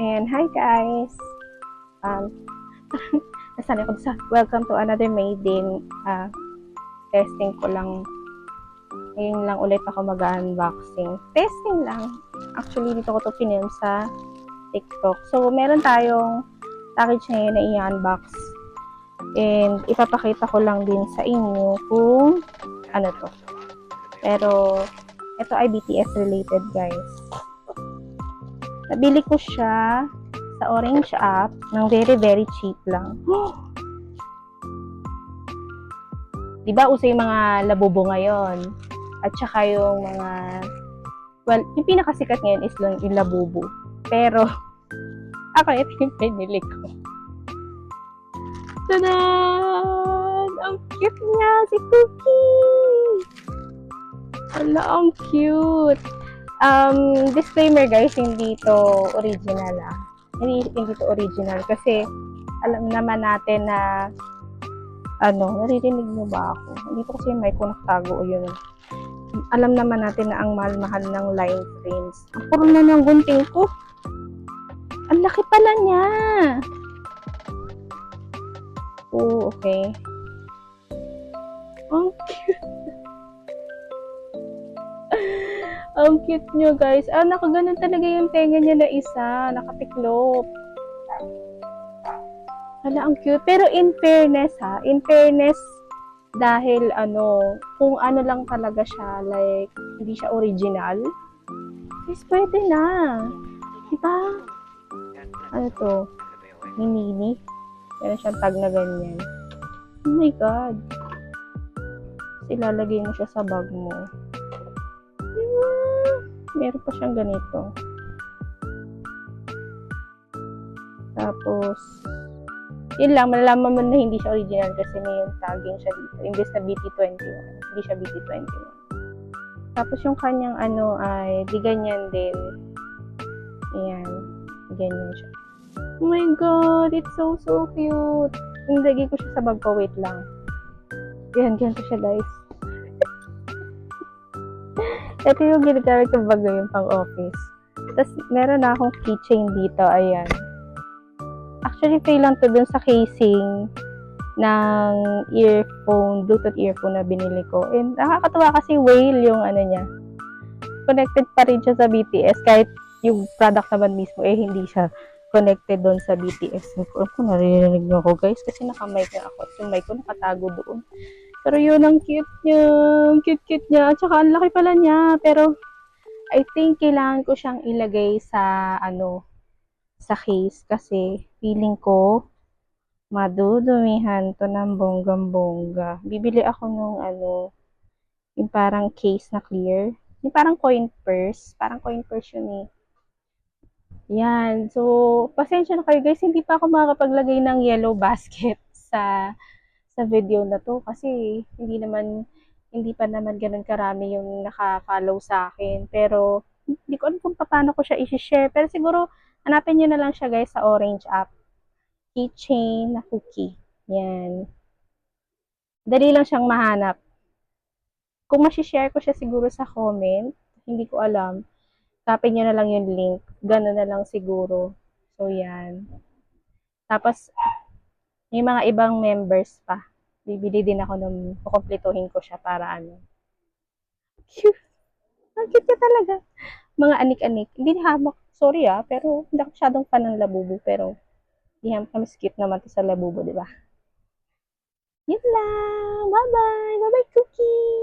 And hi guys! Um, nasanay ko sa welcome to another maiden. Testing ko lang. Ngayon lang ulit ako mag-unboxing. Testing lang. Actually, dito ko to pinilm sa TikTok. So, meron tayong package ngayon na i-unbox. And ipapakita ko lang din sa inyo kung ano to. Pero, ito ay BTS related guys. Nabili ko siya sa Orange app ng very cheap lang. Diba uso yung mga labubo ngayon? At saka yung mga, well, yung pinakasikat ngayon is yung labubo. Pero, ako ito yung pinili ko. Tadan! Ang cute niya, si Cookie! Hala, ang cute! Disclaimer guys, hindi to original Hindi to original kasi alam naman natin na naririnig mo ba ako? Hindi ko kasi yung mic ko nakatago o yun. Alam naman natin na ang mahal-mahal ng line frames. Ang puro na ng gunting ko. Ang laki pala niya. Oh, okay. Ang cute. Ang cute nyo guys. Nakaganon talaga yung tenga niya na isa. Nakatiklop. Hala, ang cute. Pero in fairness dahil kung ano lang talaga siya, like, hindi siya original, guys, pwede na. Diba? Ano to? Mini. Meron siyang tag na ganyan. Oh my God. Ilalagay mo siya sa bag mo. Meron pa siyang ganito. Tapos, yun lang, malalaman mo na hindi siya original kasi may yung tagging siya dito. Imbes na BT21. Hindi siya BT21. Tapos yung kanyang ay di ganyan din. Ayan. Ganyan siya. Oh my God! It's so cute! Nilagay ko siya sa bag ko. Wait lang. Ganyan ko siya guys. Ito yung ginagamit ng bag yung pang office. Tapos meron na akong keychain dito. Ayan. Actually, fail lang to dun sa casing ng Bluetooth earphone na binili ko. And nakakatawa kasi whale yung niya. Connected pa rin siya sa BTS kahit yung product naman mismo hindi siya connected doon sa BTS. Kung narinig nyo ako guys kasi naka-mic na ako. Yung mic ko nakatago doon. Pero yun, ang cute niya. Ang cute niya. At saka ang laki pala niya. Pero I think kailangan ko siyang ilagay sa sa case kasi feeling ko madudumihan to ng bonggang-bongga. Bibili ako nung yung parang case na clear. Yung parang coin purse. Parang coin purse yun eh. Yan. So, pasensya na kayo guys. Hindi pa ako makakapaglagay ng yellow basket sa video na to kasi hindi pa naman ganun karami yung naka-follow sa akin. Pero, hindi ko alam kung paano ko siya i-share. Pero siguro, hanapin nyo na lang siya guys sa Orange app. Keychain na cookie. Yan. Dali lang siyang mahanap. Kung share ko siya siguro sa comment, hindi ko alam. Copy nyo na lang yung link. Gano'n na lang siguro. So, yan. Tapos, may mga ibang members pa. Bibili din ako nung kukumplituhin ko siya para Cute. Ang cute niya talaga. Mga anik-anik. Hindi hamak. Sorry pero hindi ako masyadong fan ng labubo. Pero, hindi mas cute naman to sa labubo, di ba? Yun lang. Bye-bye. Bye-bye, Cookie.